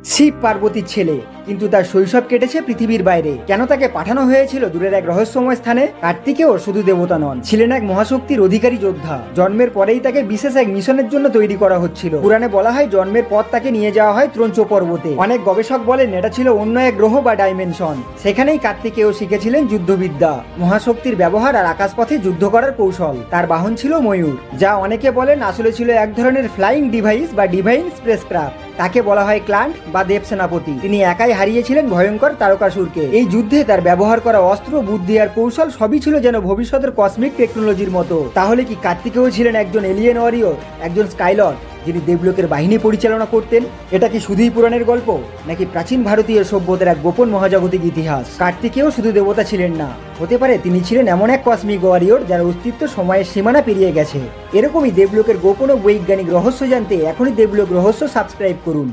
শিব পার্বতীর ছেলে, কিন্তু তার শৈশব কেটেছে পৃথিবীর বাইরে। কেন তাকে পাঠানো হয়েছিল দূরের এক রহস্যময় স্থানে? কার্তিকেয় শুধু দেবতা নন, ছিলেন এক মহাশক্তির অধিকারী যোদ্ধা। জন্মের পরেই তাকে বিশেষ এক মিশনের জন্য তৈরি করা হচ্ছিল। পুরাণে বলা হয় জন্মের পর তাকে নিয়ে যাওয়া হয় ত্রঞ্চ পর্বতে। অনেক গবেষক বলেন এটা ছিল অন্য এক গ্রহ বা ডাইমেনশন। সেখানেই কার্তিকেয় শিখেছিলেন যুদ্ধবিদ্যা, মহাশক্তির ব্যবহার আর আকাশপথে যুদ্ধ করার কৌশল। তার বাহন ছিল ময়ূর, যা অনেকে বলেন আসলে ছিল এক ধরনের ফ্লাইং ডিভাইস বা ডিভাইন স্পেসক্রাফট। তাকে বলা হয় ক্লান্ট বা দেব সেনাপতি। তিনি একাই হারিয়েছিলেন ভয়ঙ্কর তারকাসুরকে। এই যুদ্ধে তার ব্যবহার করা অস্ত্র, বুদ্ধি আর কৌশল সবই ছিল যেন ভবিষ্যতের কসমিক টেকনোলজির মতো। তাহলে কি কার্তিকেয় ছিলেন একজন এলিয়েন ওয়ারিয়র, একজন স্কাইলর্ড যিনি দেবলোকের বাহিনী পরিচালনা করতেন? এটা কি শুধুই পুরাণের গল্প, নাকি প্রাচীন ভারতীয় সভ্যতার এক গোপন মহাজাগতিক ইতিহাস? কার্তিকেয় শুধু দেবতা ছিলেন না, হতে পারে তিনি ছিলেন এমন এক কসমিক ওয়ারিয়র যার অস্তিত্ব সময়ের সীমানা পেরিয়ে গেছে। এরকমই দেবলোকের গোপন ও বৈজ্ঞানিক রহস্য জানতে এখনই দেবলোক রহস্য সাবস্ক্রাইব করুন।